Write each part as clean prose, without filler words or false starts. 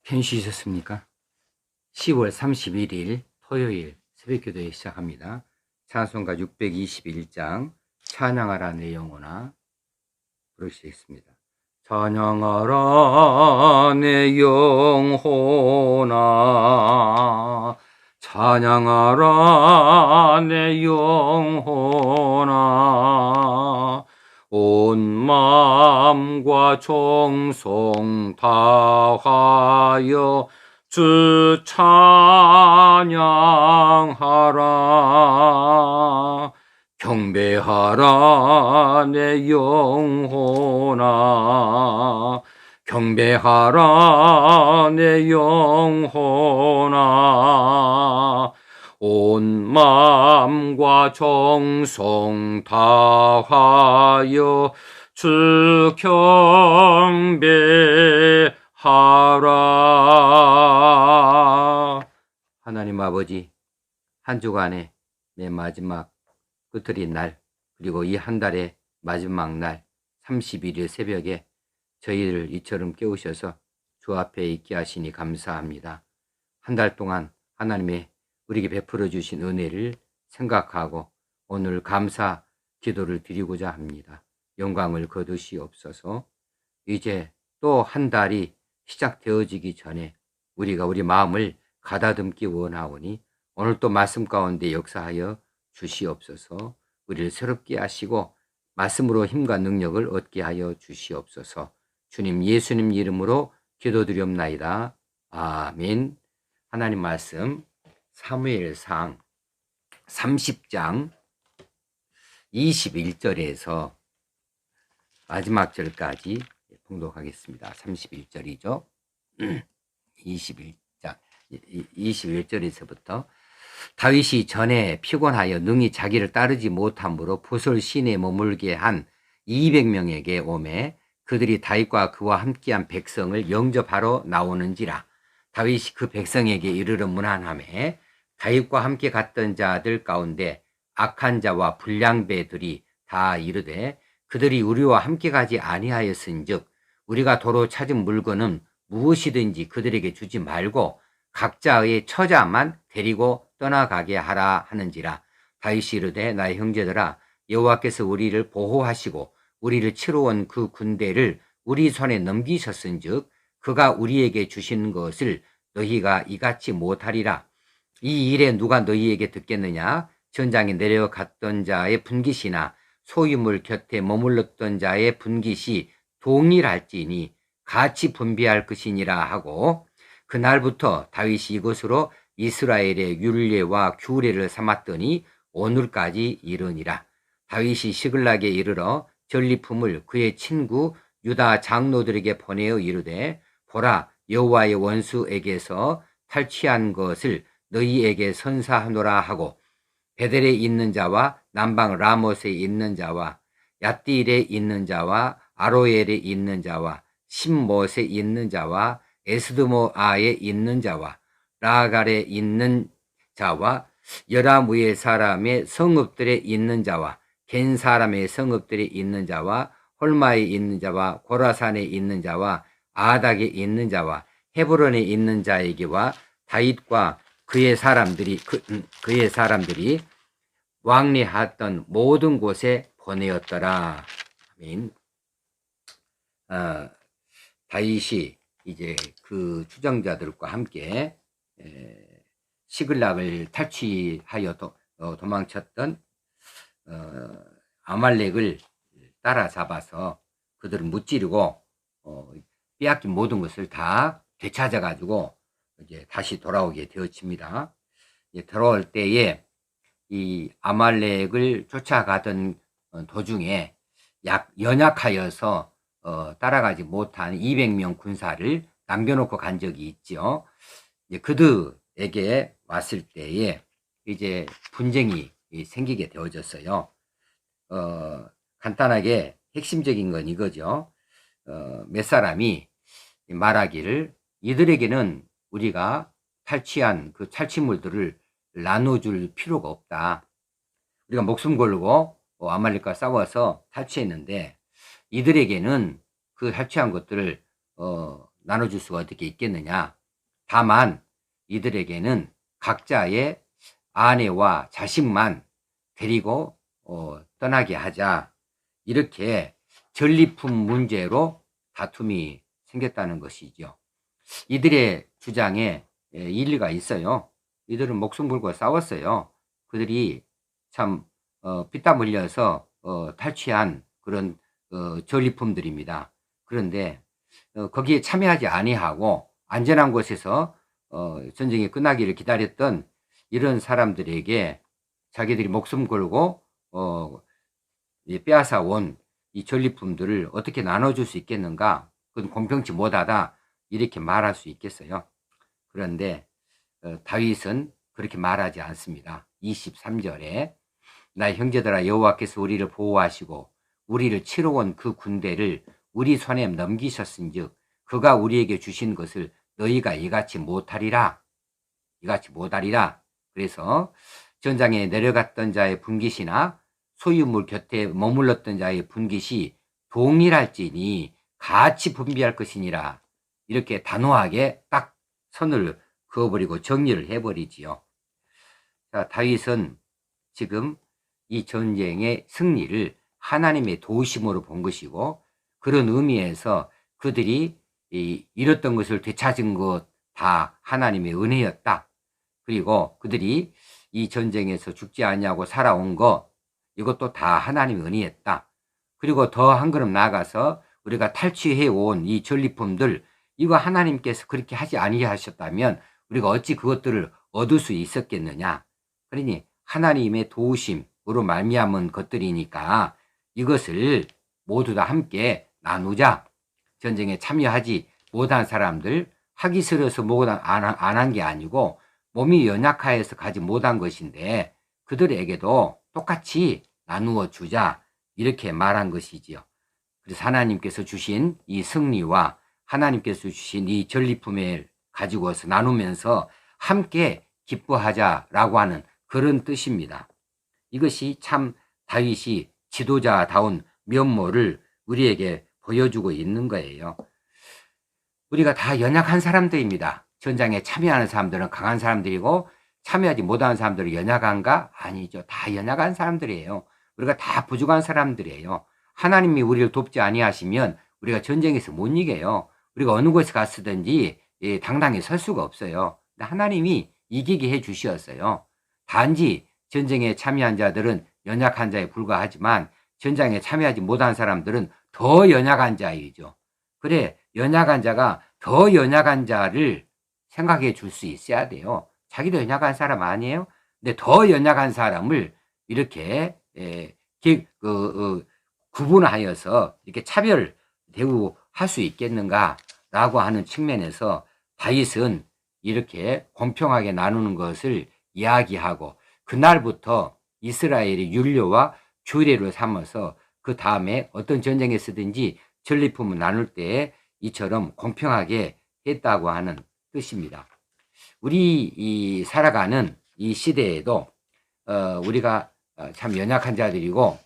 편히 쉬셨습니까? 10월 31일 토요일 새벽기도에 시작합니다. 찬송가 621장 찬양하라 내 영혼아 부르시겠습니다. 찬양하라 내 영혼아, 찬양하라 내 영혼아, 온 마음과 정성 다하여 주 찬양하라. 경배하라 내 영혼아, 경배하라 내 영혼아, 온 마음과 정성 다하여 주 경배하라. 하나님 아버지, 한 주간의 내 마지막 끝들인 날, 그리고 이 한 달의 마지막 날 31일 새벽에 저희를 이처럼 깨우셔서 주 앞에 있게 하시니 감사합니다. 한 달 동안 하나님의 우리에게 베풀어 주신 은혜를 생각하고 오늘 감사 기도를 드리고자 합니다. 영광을 거두시옵소서. 이제 또 한 달이 시작되어지기 전에 우리가 우리 마음을 가다듬기 원하오니 오늘 또 말씀 가운데 역사하여 주시옵소서. 우리를 새롭게 하시고 말씀으로 힘과 능력을 얻게 하여 주시옵소서. 주님 예수님 이름으로 기도드리옵나이다. 아멘. 하나님 말씀 사무엘상 30장 21절에서 마지막 절까지 봉독하겠습니다. 31절이죠. 21절에서부터 다윗이 전에 피곤하여 능히 자기를 따르지 못함으로 보솔 시내에 머물게 한 200명에게 오매 그들이 다윗과 그와 함께한 백성을 영접하러 나오는지라. 다윗이 그 백성에게 이르러 문안하매 다윗과 함께 갔던 자들 가운데 악한 자와 불량배들이 다 이르되 그들이 우리와 함께 가지 아니하였은즉 우리가 도로 찾은 물건은 무엇이든지 그들에게 주지 말고 각자의 처자만 데리고 떠나가게 하라 하는지라. 다윗이 이르되 나의 형제들아, 여호와께서 우리를 보호하시고 우리를 치러 온 그 군대를 우리 손에 넘기셨은즉 그가 우리에게 주신 것을 너희가 이같이 못하리라. 이 일에 누가 너희에게 듣겠느냐? 전장에 내려갔던 자의 분깃이나 소유물 곁에 머물렀던 자의 분깃이 동일할지니 같이 분비할 것이니라 하고, 그날부터 다윗이 이것으로 이스라엘의 율례와 규례를 삼았더니 오늘까지 이르니라. 다윗이 시글락에 이르러 전리품을 그의 친구 유다 장로들에게 보내어 이르되 보라, 여호와의 원수에게서 탈취한 것을 너희에게 선사하노라 하고, 베델에 있는 자와 남방 라못에 있는 자와 얏딜에 있는 자와 아로엘에 있는 자와 심못에 있는 자와 에스드모아에 있는 자와 라갈에 있는 자와 여라무의 사람의 성읍들에 있는 자와 겐 사람의 성읍들에 있는 자와 홀마에 있는 자와 고라산에 있는 자와 아닥에 있는 자와 헤브론에 있는 자에게와 다윗과 그의 사람들이 왕래하던 모든 곳에 보내었더라. 아멘. 다윗이 이제 그 추장자들과 함께 시글락을 탈취하여 도망쳤던 아말렉을 따라잡아서 그들을 무찌르고 빼앗긴 모든 것을 다 되찾아 가지고 이제 다시 돌아오게 되었습니다. 돌아올 때에 이 아말렉을 쫓아가던 도중에 연약하여서 따라가지 못한 200명 군사를 남겨놓고 간 적이 있죠. 그들에게 왔을 때에 이제 분쟁이 생기게 되어졌어요. 간단하게 핵심적인 건 이거죠. 몇 사람이 말하기를 이들에게는 우리가 탈취한 그 탈취물들을 나눠줄 필요가 없다. 우리가 목숨 걸고 아말렉과 싸워서 탈취했는데 이들에게는 그 탈취한 것들을 나눠줄 수가 어떻게 있겠느냐. 다만 이들에게는 각자의 아내와 자식만 데리고 떠나게 하자. 이렇게 전리품 문제로 다툼이 생겼다는 것이죠. 이들의 주장에 일리가 있어요. 이들은 목숨 걸고 싸웠어요. 그들이 참 피땀 흘려서 탈취한 그런 전리품들입니다. 그런데 거기에 참여하지 아니하고 안전한 곳에서 전쟁이 끝나기를 기다렸던 이런 사람들에게 자기들이 목숨 걸고 빼앗아 온 이 전리품들을 어떻게 나눠줄 수 있겠는가? 그건 공평치 못하다, 이렇게 말할 수 있겠어요. 그런데 다윗은 그렇게 말하지 않습니다. 23절에 나의 형제들아, 여호와께서 우리를 보호하시고 우리를 치러 온 그 군대를 우리 손에 넘기셨은즉 그가 우리에게 주신 것을 너희가 이같이 못하리라. 이같이 못하리라. 그래서 전장에 내려갔던 자의 분깃이나 소유물 곁에 머물렀던 자의 분깃이 동일할지니 같이 분비할 것이니라. 이렇게 단호하게 딱 선을 그어버리고 정리를 해버리지요. 자, 다윗은 지금 이 전쟁의 승리를 하나님의 도우심으로 본 것이고, 그런 의미에서 그들이 잃었던 것을 되찾은 것 다 하나님의 은혜였다. 그리고 그들이 이 전쟁에서 죽지 않냐고 살아온 것, 이것도 다 하나님의 은혜였다. 그리고 더 한 걸음 나아가서 우리가 탈취해 온 이 전리품들, 이거 하나님께서 그렇게 하지 아니하셨다면 우리가 어찌 그것들을 얻을 수 있었겠느냐. 그러니 하나님의 도우심으로 말미암은 것들이니까 이것을 모두 다 함께 나누자. 전쟁에 참여하지 못한 사람들, 하기 싫어서 안 한 게 아니고 몸이 연약하여서 가지 못한 것인데 그들에게도 똑같이 나누어 주자, 이렇게 말한 것이지요. 그래서 하나님께서 주신 이 승리와 하나님께서 주신 이 전리품을 가지고서 나누면서 함께 기뻐하자라고 하는 그런 뜻입니다. 이것이 참 다윗이 지도자다운 면모를 우리에게 보여주고 있는 거예요. 우리가 다 연약한 사람들입니다. 전장에 참여하는 사람들은 강한 사람들이고 참여하지 못하는 사람들은 연약한가? 아니죠. 다 연약한 사람들이에요. 우리가 다 부족한 사람들이에요. 하나님이 우리를 돕지 아니하시면 우리가 전쟁에서 못 이겨요. 우리가 어느 곳에 갔으든지 당당히 설 수가 없어요. 하나님이 이기게 해 주셨어요. 단지 전쟁에 참여한 자들은 연약한 자에 불과하지만 전장에 참여하지 못한 사람들은 더 연약한 자이죠. 그래, 연약한 자가 더 연약한 자를 생각해 줄 수 있어야 돼요. 자기도 연약한 사람 아니에요? 근데 더 연약한 사람을 이렇게 구분하여서 이렇게 차별 대우할 수 있겠는가라고 하는 측면에서 다윗은 이렇게 공평하게 나누는 것을 이야기하고, 그날부터 이스라엘이 율례와 규례를 삼아서 그 다음에 어떤 전쟁에서든지 전리품을 나눌 때 이처럼 공평하게 했다고 하는 뜻입니다. 우리 살아가는 이 시대에도 우리가 참 연약한 자들이고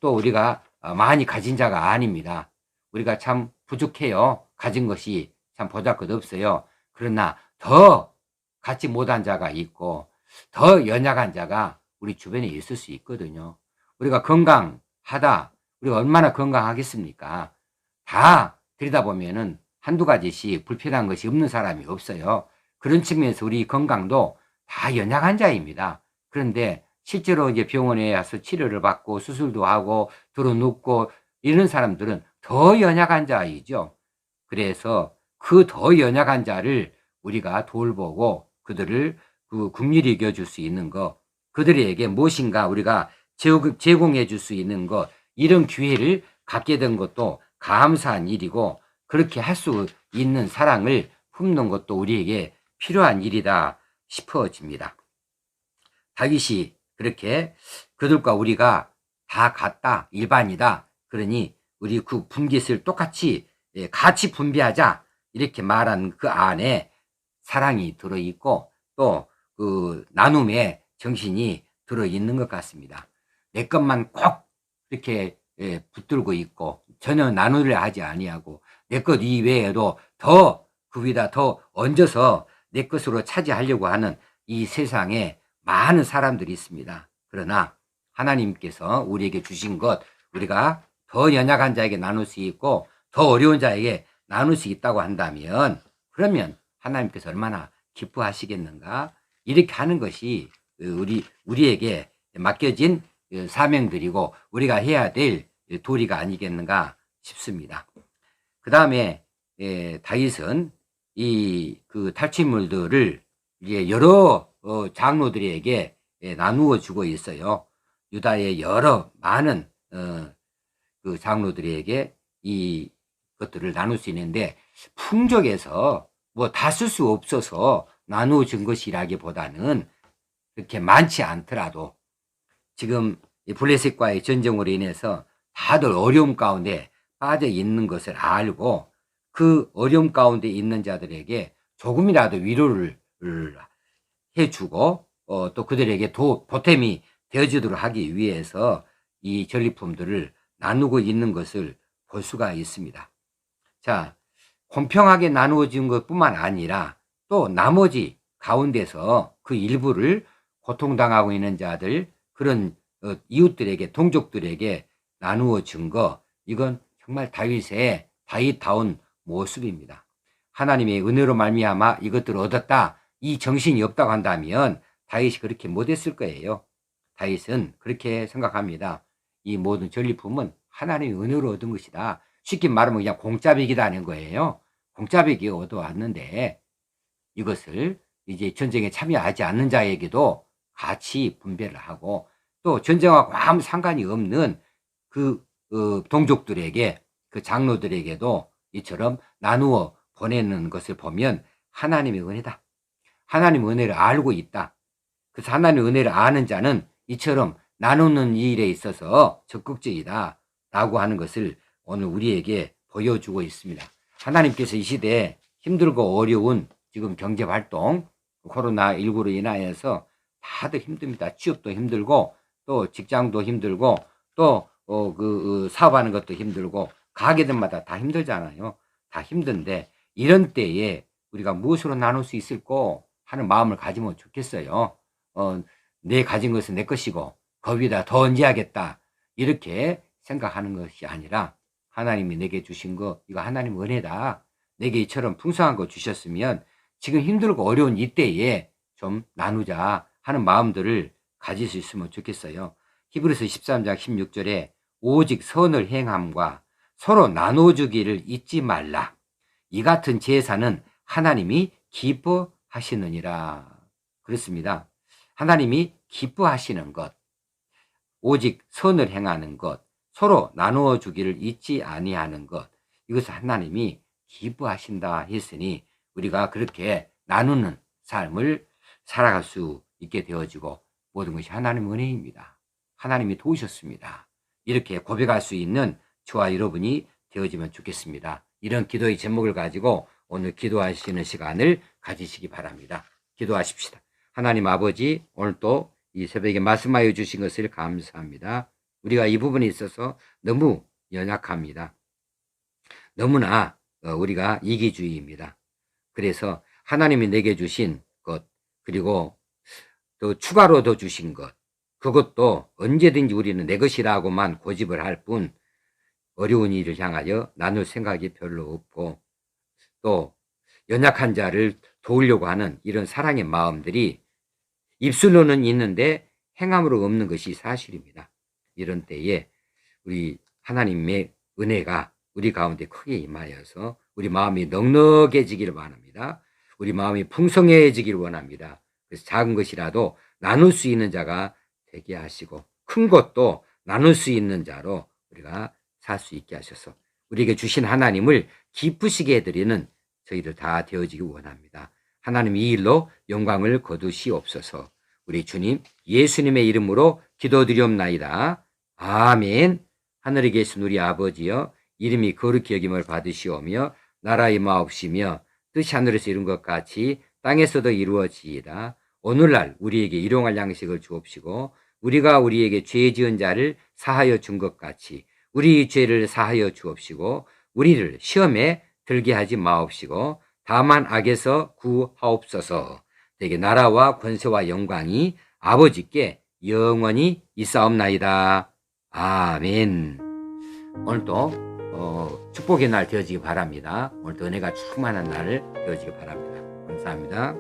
또 우리가 많이 가진 자가 아닙니다. 우리가 참 부족해요. 가진 것이 참 보잘것없어요. 그러나 더 갖지 못한 자가 있고 더 연약한 자가 우리 주변에 있을 수 있거든요. 우리가 건강하다, 우리가 얼마나 건강하겠습니까? 다 들여다보면은 한두 가지씩 불편한 것이 없는 사람이 없어요. 그런 측면에서 우리 건강도 다 연약한 자입니다. 그런데 실제로 이제 병원에 가서 치료를 받고 수술도 하고 들어 눕고 이런 사람들은 더 연약한 자이죠. 그래서 그 더 연약한 자를 우리가 돌보고 그들을 긍휼히 여겨줄 수 있는 것, 그들에게 무엇인가 우리가 제공해 줄 수 있는 것, 이런 기회를 갖게 된 것도 감사한 일이고, 그렇게 할 수 있는 사랑을 품는 것도 우리에게 필요한 일이다 싶어집니다. 다윗이 그렇게 그들과 우리가 다 같다, 일반이다, 그러니 우리 그 분깃을 똑같이 같이 분배하자, 이렇게 말한 그 안에 사랑이 들어있고 또 그 나눔의 정신이 들어있는 것 같습니다. 내 것만 꼭 이렇게 붙들고 있고 전혀 나누려 하지 아니하고 내 것 이외에도 더 그 위에다 더 얹어서 내 것으로 차지하려고 하는 이 세상에 많은 사람들이 있습니다. 그러나 하나님께서 우리에게 주신 것, 우리가 더 연약한 자에게 나눌 수 있고 더 어려운 자에게 나눌 수 있다고 한다면, 그러면 하나님께서 얼마나 기뻐하시겠는가? 이렇게 하는 것이 우리에게 맡겨진 사명들이고 우리가 해야 될 도리가 아니겠는가 싶습니다. 그 다음에 다윗은 그 탈취물들을 이제 여러 장로들에게 나누어 주고 있어요. 유다의 여러 많은 그 장로들에게 이 것들을 나눌 수 있는데, 풍족해서 뭐 다 쓸 수 없어서 나누어 준 것이라기보다는 그렇게 많지 않더라도 지금 블레셋과의 전쟁으로 인해서 다들 어려움 가운데 빠져 있는 것을 알고 그 어려움 가운데 있는 자들에게 조금이라도 위로를 해주고 또 그들에게 보탬이 되어주도록 하기 위해서 이 전리품들을 나누고 있는 것을 볼 수가 있습니다. 자, 공평하게 나누어진 것뿐만 아니라 또 나머지 가운데서 그 일부를 고통당하고 있는 자들, 그런 이웃들에게, 동족들에게 나누어 준 거, 이건 정말 다윗다운 모습입니다. 하나님의 은혜로 말미암아 이것들을 얻었다, 이 정신이 없다고 한다면 다윗이 그렇게 못했을 거예요. 다윗은 그렇게 생각합니다. 이 모든 전리품은 하나님의 은혜로 얻은 것이다. 쉽게 말하면 그냥 공짜배기다 하는 거예요. 공짜배기 얻어왔는데 이것을 이제 전쟁에 참여하지 않는 자에게도 같이 분배를 하고, 또 전쟁하고 아무 상관이 없는 그 동족들에게, 그 장로들에게도 이처럼 나누어 보내는 것을 보면 하나님의 은혜다. 하나님의 은혜를 알고 있다. 그래서 하나님의 은혜를 아는 자는 이처럼 나누는 일에 있어서 적극적이다 라고 하는 것을 오늘 우리에게 보여주고 있습니다. 하나님께서 이 시대에 힘들고 어려운 지금 경제활동, 코로나19로 인하여서 다들 힘듭니다. 취업도 힘들고 또 직장도 힘들고 또 사업하는 것도 힘들고 가게들마다 다 힘들잖아요. 다 힘든데 이런 때에 우리가 무엇으로 나눌 수 있을까 하는 마음을 가지면 좋겠어요. 내 가진 것은 내 것이고 거기다 더 얹어야겠다 이렇게 생각하는 것이 아니라, 하나님이 내게 주신 거 이거 하나님 은혜다, 내게 이처럼 풍성한 거 주셨으면 지금 힘들고 어려운 이때에 좀 나누자 하는 마음들을 가질 수 있으면 좋겠어요. 히브리서 13장 16절에 오직 선을 행함과 서로 나눠주기를 잊지 말라. 이 같은 제사는 하나님이 기뻐하시느니라. 그렇습니다. 하나님이 기뻐하시는 것, 오직 선을 행하는 것, 서로 나누어 주기를 잊지 아니하는 것, 이것을 하나님이 기뻐하신다 했으니 우리가 그렇게 나누는 삶을 살아갈 수 있게 되어지고, 모든 것이 하나님의 은혜입니다. 하나님이 도우셨습니다. 이렇게 고백할 수 있는 저와 여러분이 되어지면 좋겠습니다. 이런 기도의 제목을 가지고 오늘 기도하시는 시간을 가지시기 바랍니다. 기도하십시다. 하나님 아버지, 오늘 또 이 새벽에 말씀하여 주신 것을 감사합니다. 우리가 이 부분에 있어서 너무 연약합니다. 너무나 우리가 이기주의입니다. 그래서 하나님이 내게 주신 것, 그리고 또 추가로 더 주신 것, 그것도 언제든지 우리는 내 것이라고만 고집을 할 뿐 어려운 일을 향하여 나눌 생각이 별로 없고, 또 연약한 자를 도우려고 하는 이런 사랑의 마음들이 입술로는 있는데 행함으로 없는 것이 사실입니다. 이런 때에 우리 하나님의 은혜가 우리 가운데 크게 임하여서 우리 마음이 넉넉해지기를 원합니다. 우리 마음이 풍성해지기를 원합니다. 그래서 작은 것이라도 나눌 수 있는 자가 되게 하시고, 큰 것도 나눌 수 있는 자로 우리가 살 수 있게 하셔서 우리에게 주신 하나님을 기쁘시게 해드리는 저희들 다 되어지기 원합니다. 하나님 이 일로 영광을 거두시옵소서. 우리 주님 예수님의 이름으로 기도드리옵나이다. 아멘. 하늘에 계신 우리 아버지여, 이름이 거룩히 여김을 받으시오며 나라의 임하옵시며 뜻이 하늘에서 이룬 것 같이 땅에서도 이루어지이다. 오늘날 우리에게 일용할 양식을 주옵시고, 우리가 우리에게 죄 지은 자를 사하여 준 것 같이 우리 죄를 사하여 주옵시고, 우리를 시험에 들게 하지 마옵시고 다만 악에서 구하옵소서. 되게 나라와 권세와 영광이 아버지께 영원히 있사옵나이다. 아멘. 오늘도 축복의 날 되어지기 바랍니다. 오늘도 은혜가 충만한 날 되어지기 바랍니다. 감사합니다.